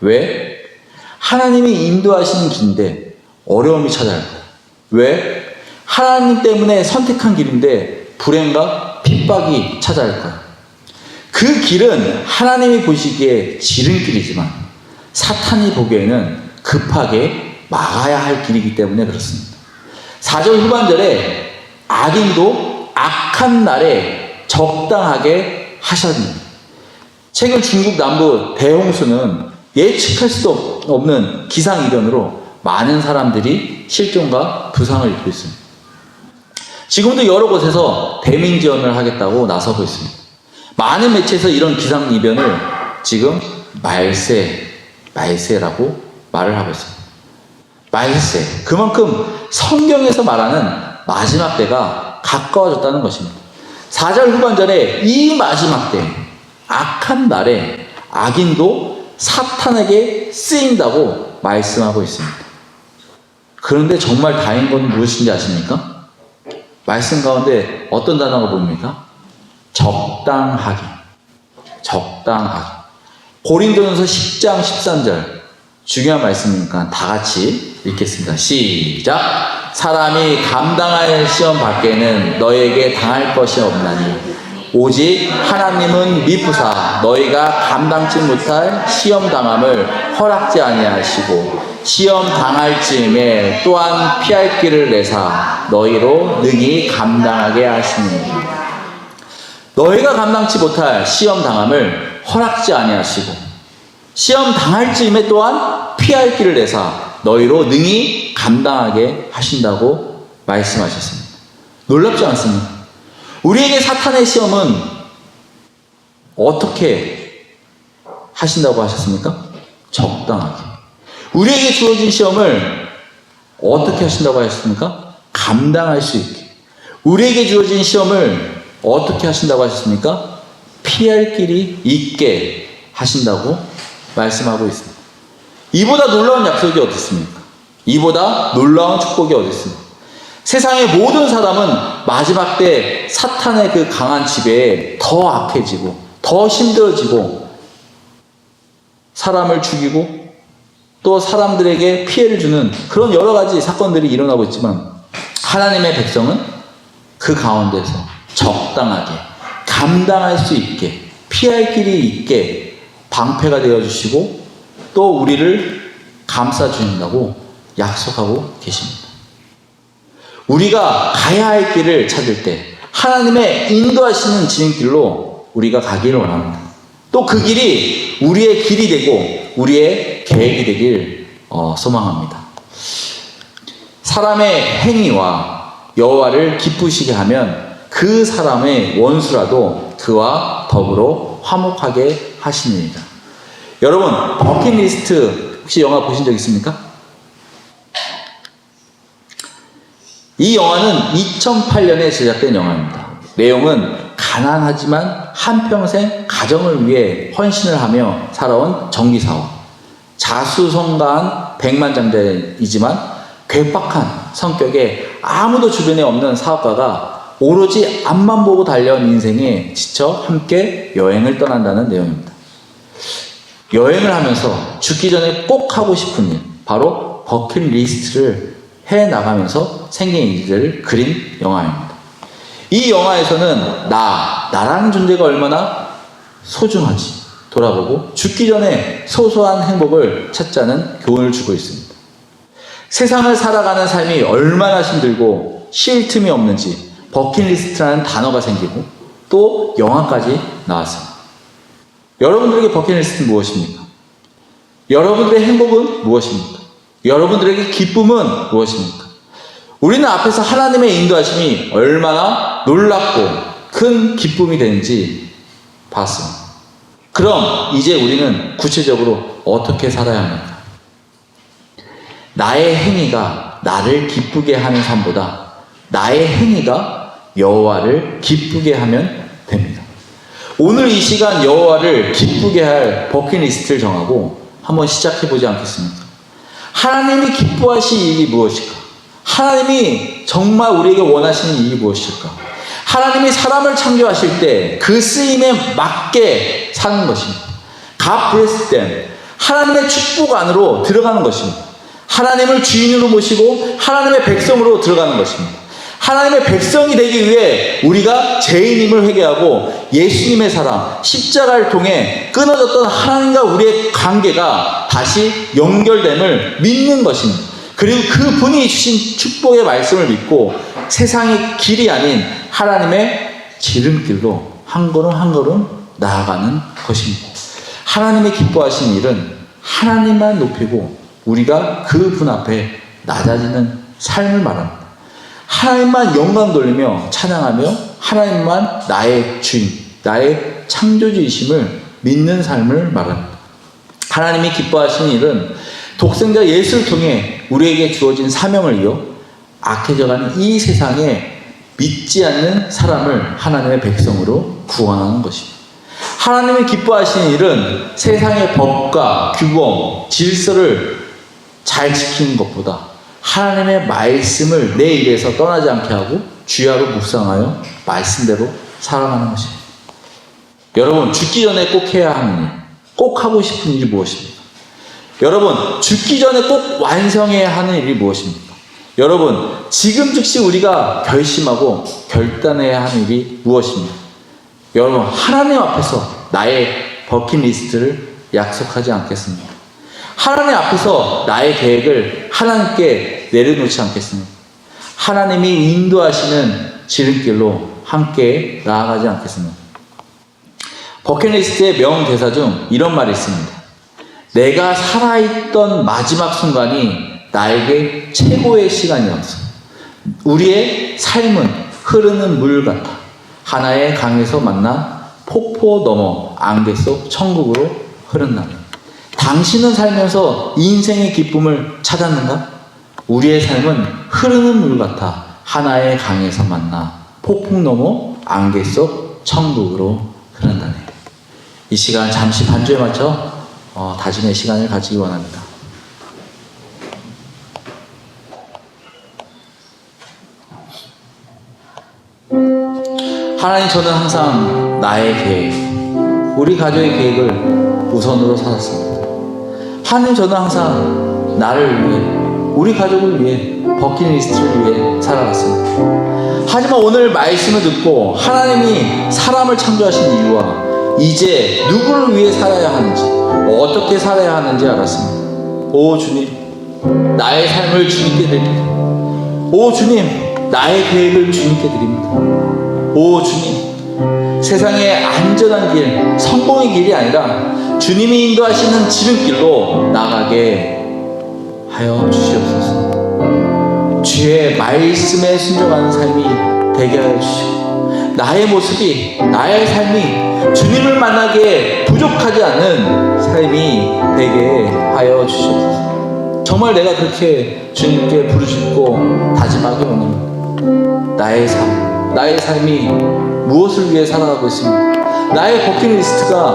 왜? 하나님이 인도하시는 길인데 어려움이 찾아올 거예요. 왜? 하나님 때문에 선택한 길인데 불행과 핍박이 찾아올 거예요. 그 길은 하나님이 보시기에 지름길이지만 사탄이 보기에는 급하게 막아야 할 길이기 때문에 그렇습니다. 4절 후반절에 악인도 악한 날에 적당하게 하셨습니다. 최근 중국 남부 대홍수는 예측할 수도 없는 기상이변으로 많은 사람들이 실종과 부상을 입고 있습니다. 지금도 여러 곳에서 대민 지원을 하겠다고 나서고 있습니다. 많은 매체에서 이런 기상이변을 지금 말세라고 말을 하고 있습니다. 말세. 그만큼 성경에서 말하는 마지막 때가 가까워졌다는 것입니다. 4절 후반절에 이 마지막 때, 악한 날에 악인도 사탄에게 쓰인다고 말씀하고 있습니다. 그런데 정말 다행인 건 무엇인지 아십니까? 말씀 가운데 어떤 단어가 보입니까? 적당하게. 고린도전서 10장 13절 중요한 말씀이니까 다 같이 읽겠습니다. 시작. 사람이 감당할 시험 밖에는 너에게 당할 것이 없나니 오직 하나님은 미쁘사 너희가 감당치 못할 시험 당함을 허락지 아니하시고 시험 당할 즈음에 또한 피할 길을 내사 너희로 능히 감당하게 하시니 너희가 감당치 못할 시험 당함을 허락지 아니하시고 시험 당할 즈음에 또한 피할 길을 내사 너희로 능히 감당하게 하신다고 말씀하셨습니다. 놀랍지 않습니까? 우리에게 사탄의 시험은 어떻게 하신다고 하셨습니까? 적당하게. 우리에게 주어진 시험을 어떻게 하신다고 하셨습니까? 감당할 수 있게. 우리에게 주어진 시험을 어떻게 하신다고 하셨습니까? 피할 길이 있게 하신다고 말씀하고 있습니다. 이보다 놀라운 약속이 어디 있습니까? 이보다 놀라운 축복이 어디 있습니까? 세상의 모든 사람은 마지막 때 사탄의 그 강한 지배에 더 악해지고 더 힘들어지고 사람을 죽이고 또 사람들에게 피해를 주는 그런 여러 가지 사건들이 일어나고 있지만 하나님의 백성은 그 가운데서 적당하게 감당할 수 있게 피할 길이 있게 방패가 되어주시고 또 우리를 감싸주신다고 약속하고 계십니다. 우리가 가야 할 길을 찾을 때 하나님의 인도하시는 진행길로 우리가 가기를 원합니다. 또 그 길이 우리의 길이 되고 우리의 계획이 되길 소망합니다. 사람의 행위와 여호와를 기쁘시게 하면 그 사람의 원수라도 그와 더불어 화목하게 하시니이다. 여러분 버킷리스트 혹시 영화 보신 적 있습니까? 이 영화는 2008년에 제작된 영화입니다. 내용은 가난하지만 한평생 가정을 위해 헌신을 하며 살아온 정기사원, 자수성가한 백만장자이지만 괴팍한 성격에 아무도 주변에 없는 사업가가 오로지 앞만 보고 달려온 인생에 지쳐 함께 여행을 떠난다는 내용입니다. 여행을 하면서 죽기 전에 꼭 하고 싶은 일, 바로 버킷리스트를 해나가면서 생긴 일들을 그린 영화입니다. 이 영화에서는 나라는 존재가 얼마나 소중하지 돌아보고 죽기 전에 소소한 행복을 찾자는 교훈을 주고 있습니다. 세상을 살아가는 삶이 얼마나 힘들고 쉴 틈이 없는지 버킷리스트라는 단어가 생기고 또 영화까지 나왔습니다. 여러분들에게 버킷리스트는 무엇입니까? 여러분들의 행복은 무엇입니까? 여러분들에게 기쁨은 무엇입니까? 우리는 앞에서 하나님의 인도하심이 얼마나 놀랍고 큰 기쁨이 되는지 봤습니다. 그럼 이제 우리는 구체적으로 어떻게 살아야 합니까? 나의 행위가 나를 기쁘게 하는 삶보다 나의 행위가 여호와를 기쁘게 하면 됩니다. 오늘 이 시간 여호와를 기쁘게 할 버킷리스트를 정하고 한번 시작해보지 않겠습니까? 하나님이 기뻐하실 일이 무엇일까? 하나님이 정말 우리에게 원하시는 일이 무엇일까? 하나님이 사람을 창조하실 때 그 쓰임에 맞게 사는 것입니다. God bless them. 하나님의 축복 안으로 들어가는 것입니다. 하나님을 주인으로 모시고 하나님의 백성으로 들어가는 것입니다. 하나님의 백성이 되기 위해 우리가 죄인임을 회개하고 예수님의 사랑, 십자가를 통해 끊어졌던 하나님과 우리의 관계가 다시 연결됨을 믿는 것입니다. 그리고 그 분이 주신 축복의 말씀을 믿고 세상의 길이 아닌 하나님의 지름길로 한 걸음 한 걸음 나아가는 것입니다. 하나님이 기뻐하신 일은 하나님만 높이고 우리가 그 분 앞에 낮아지는 삶을 말합니다. 하나님만 영광 돌리며 찬양하며 하나님만 나의 주인, 나의 창조주이심을 믿는 삶을 말합니다. 하나님이 기뻐하시는 일은 독생자 예수를 통해 우리에게 주어진 사명을 이어 악해져가는 이 세상에 믿지 않는 사람을 하나님의 백성으로 구원하는 것입니다. 하나님이 기뻐하시는 일은 세상의 법과 규범, 질서를 잘 지키는 것보다 하나님의 말씀을 내 입에서 떠나지 않게 하고 주야로 묵상하여 말씀대로 살아가는 것입니다. 여러분, 죽기 전에 꼭 해야 하는 일, 꼭 하고 싶은 일이 무엇입니까? 여러분, 죽기 전에 꼭 완성해야 하는 일이 무엇입니까? 여러분, 지금 즉시 우리가 결심하고 결단해야 하는 일이 무엇입니까? 여러분, 하나님 앞에서 나의 버킷리스트를 약속하지 않겠습니까? 하나님 앞에서 나의 계획을 하나님께 내려놓지 않겠습니까? 하나님이 인도하시는 지름길로 함께 나아가지 않겠습니까? 버킷리스트의 명대사 중 이런 말이 있습니다. 내가 살아있던 마지막 순간이 나에게 최고의 시간이었어. 우리의 삶은 흐르는 물 같아. 하나의 강에서 만나 폭포 넘어 안개 속 천국으로 흐른다. 당신은 살면서 인생의 기쁨을 찾았는가? 우리의 삶은 흐르는 물 같아 하나의 강에서 만나 폭풍 넘어 안개 속 천국으로 흐른다네. 이 시간 잠시 반주에 맞춰 다짐의 시간을 가지기 원합니다. 하나님, 저는 항상 나의 계획, 우리 가족의 계획을 우선으로 살았습니다. 하나님, 저는 항상 나를 위해, 우리 가족을 위해, 버킷리스트를 위해 살아갔습니다. 하지만 오늘 말씀을 듣고 하나님이 사람을 창조하신 이유와 이제 누구를 위해 살아야 하는지, 어떻게 살아야 하는지 알았습니다. 오 주님, 나의 삶을 주님께 드립니다. 오 주님, 나의 계획을 주님께 드립니다. 오 주님, 세상의 안전한 길, 성공의 길이 아니라 주님이 인도하시는 지름길로 나가게 하여 주시옵소서. 주의 말씀에 순종하는 삶이 되게 하여 주시고 나의 모습이, 나의 삶이 주님을 만나기에 부족하지 않는 삶이 되게 하여 주시옵소서. 정말 내가 그렇게 주님께 부르짖고 다짐하기 원합니다. 나의 삶이 무엇을 위해 살아가고 있습니까? 나의 버킷리스트가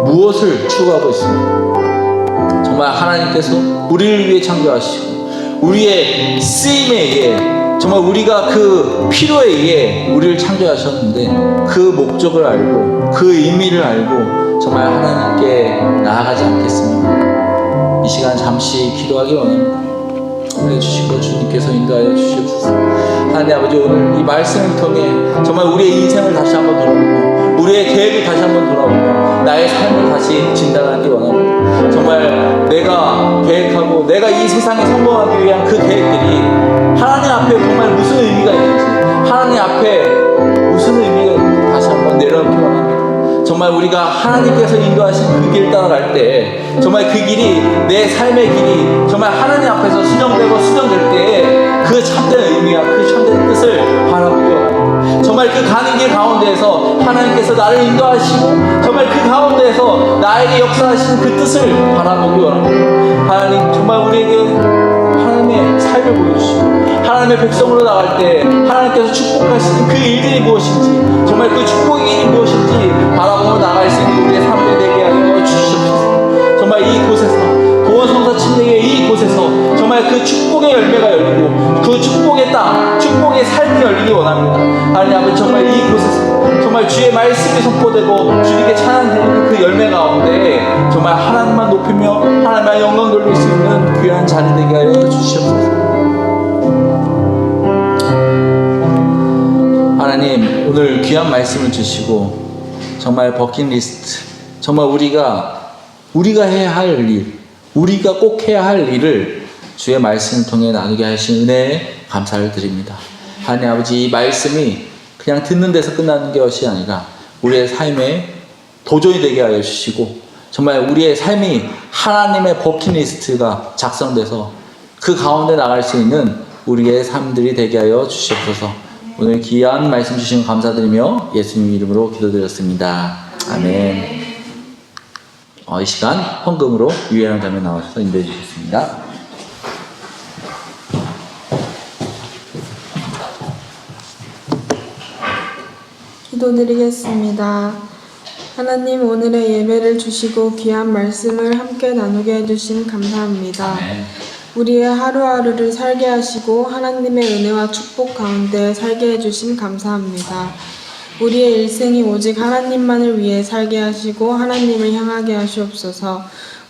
무엇을 추구하고 있습니까? 정말 하나님께서 우리를 위해 창조하시고 우리의 쓰임에 의해 정말 우리가 그 필요에 의해 우리를 창조하셨는데 그 목적을 알고 그 의미를 알고 정말 하나님께 나아가지 않겠습니까? 이 시간 잠시 기도하기 원합니다. 해주시고 주님께서 인도하여 주시옵소서. 하나님 아버지, 오늘 이 말씀을 통해 정말 우리의 인생을 다시 한번 돌아보고 우리의 계획을 다시 한번 돌아보고 나의 삶을 다시 진단하기 원합니다. 정말 내가 계획하고 내가 이 세상에 성공하기 위한 그 계획들이 하나님 앞에 정말 무슨 의미가 있는지, 하나님 앞에 무슨 의미가 있는지 다시 한번 내려놓기 원합니다. 정말 우리가 하나님께서 인도하신 그 길 따라갈 때 정말 그 길이 내 삶의 길이 정말 하나님 앞에서 수정되고 수정될 때에 그 참된 의미와 그 참된 뜻을 바라보기 원합니다. 정말 그 가는 길 가운데에서 하나님께서 나를 인도하시고 정말 그 가운데에서 나에게 역사하시는 그 뜻을 바라보기 원합니다. 하나님, 정말 우리에게 하나님의 삶을 보여주시고 하나님의 백성으로 나갈 때 하나님께서 축복하시는 그 일들이 무엇인지, 정말 그 축복의 일이 무엇인지 바라보며 나갈 수 있는 우리의 삶이 되게 하여 주시옵소서. 정말 이곳에서 도원성사 침례의 이곳에서 정말 그 축복의 열매가 열리고 그 축복의 땅, 축복의 삶이 열리기 원합니다. 하나님 아버지, 정말 이곳에서 정말 주의 말씀이 선포되고 주님께 찬양되는 그 열매 가운데 정말 하나님만 높이며 하나님만 영광 돌릴 수 있는 귀한 자리 되게 하여 주시옵소서. 하나님, 오늘 귀한 말씀을 주시고 정말 버킷리스트, 정말 우리가 해야 할 일, 우리가 꼭 해야 할 일을 주의 말씀을 통해 나누게 하신 은혜에 감사를 드립니다. 하나님 아버지, 이 말씀이 그냥 듣는 데서 끝나는 것이 아니라 우리의 삶에 도전이 되게 하여 주시고 정말 우리의 삶이 하나님의 버킷리스트가 작성돼서 그 가운데 나갈 수 있는 우리의 삶들이 되게 하여 주시옵소서. 오늘 귀한 말씀 주시면 감사드리며 예수님 이름으로 기도드렸습니다. 아멘. 이 시간 헌금으로 유예랑 자매 나와주셔서 인도해 주셨습니다. 기도드리겠습니다. 하나님, 오늘의 예배를 주시고 귀한 말씀을 함께 나누게 해주신 감사합니다. 아멘. 우리의 하루하루를 살게 하시고 하나님의 은혜와 축복 가운데 살게 해주신 감사합니다. 우리의 일생이 오직 하나님만을 위해 살게 하시고 하나님을 향하게 하시옵소서.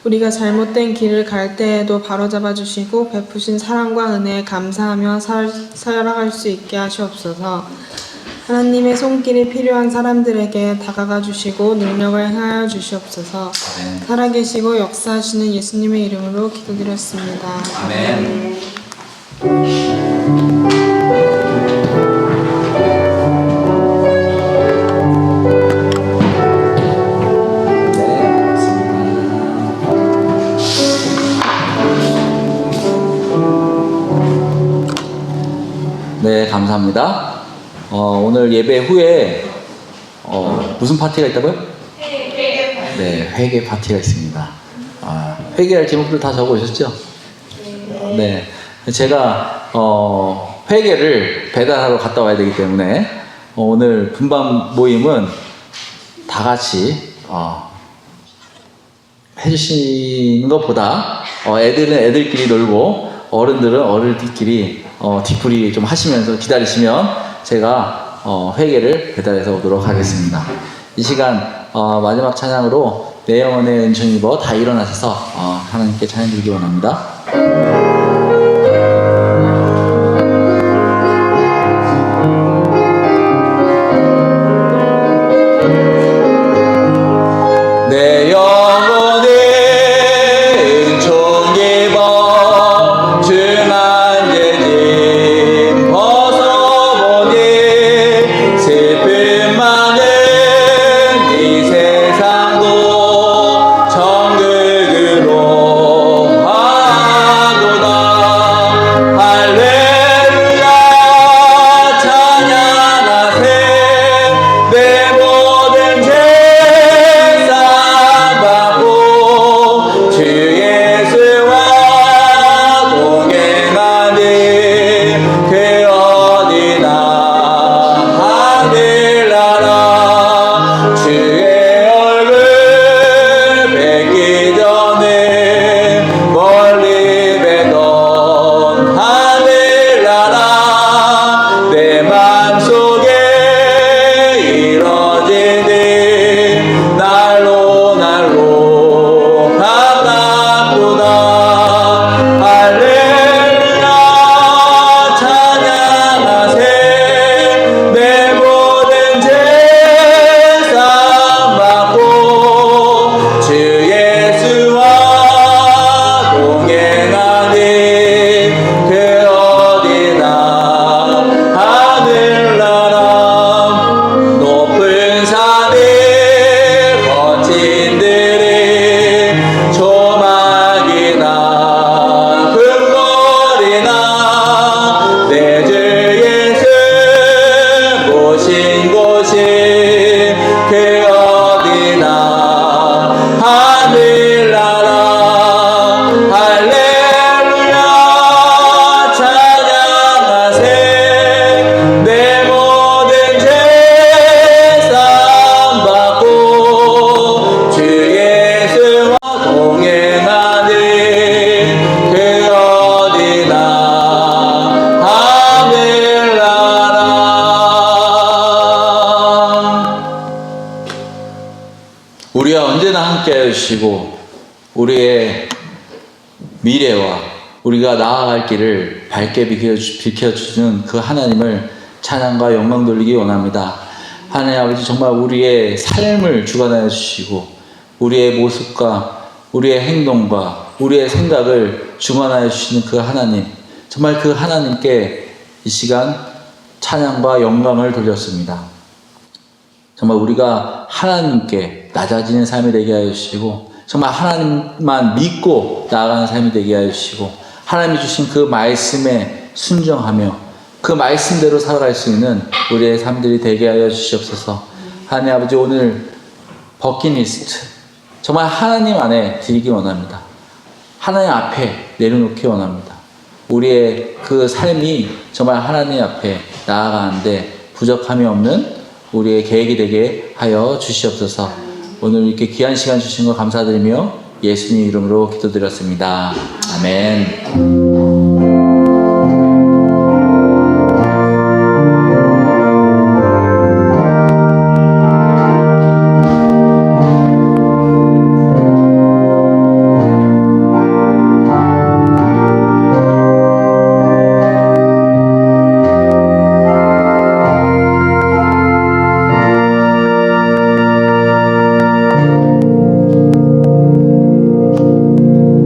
우리가 잘못된 길을 갈 때에도 바로잡아 주시고 베푸신 사랑과 은혜에 감사하며 살아갈 수 있게 하시옵소서. 하나님의 손길이 필요한 사람들에게 다가가 주시고 능력을 행하여 주시옵소서. 아멘. 살아계시고 역사하시는 예수님의 이름으로 기도드렸습니다. 아멘. 네, 감사합니다. 오늘 예배 후에 무슨 파티가 있다고요? 네, 회개 파티가 있습니다. 회개할 제목들 다 적어 오셨죠? 네, 제가 회개를 배달하러 갔다 와야 되기 때문에 오늘 분반 모임은 다 같이 해주시는 것보다 애들은 애들끼리 놀고 어른들은 어른들끼리 뒤풀이 좀 하시면서 기다리시면 제가 회개를 배달해서 오도록 하겠습니다. 이 시간 마지막 찬양으로 내 영혼의 은총 입어 다 일어나셔서 하나님께 찬양 드리기 원합니다. 내 영혼의 은총 입어 중한 죄짐 벗어보니 슬픔 많은 이 세상도 정극으로 하도다. 주시고 우리의 미래와 우리가 나아갈 길을 밝게 비켜주는 그 하나님을 찬양과 영광 돌리기 원합니다. 하나님 아버지, 정말 우리의 삶을 주관하여 주시고 우리의 모습과 우리의 행동과 우리의 생각을 주관하여 주시는 그 하나님, 정말 그 하나님께 이 시간 찬양과 영광을 돌렸습니다. 정말 우리가 하나님께 낮아지는 삶이 되게 하여 주시고 정말 하나님만 믿고 나아가는 삶이 되게 하여 주시고 하나님이 주신 그 말씀에 순종하며 그 말씀대로 살아갈 수 있는 우리의 삶들이 되게 하여 주시옵소서. 하나님 아버지, 오늘 버킷리스트 정말 하나님 안에 드리기 원합니다. 하나님 앞에 내려놓기 원합니다. 우리의 그 삶이 정말 하나님 앞에 나아가는데 부족함이 없는 우리의 계획이 되게 하여 주시옵소서. 오늘 이렇게 귀한 시간 주신 거 감사드리며 예수님 이름으로 기도드렸습니다. 아멘.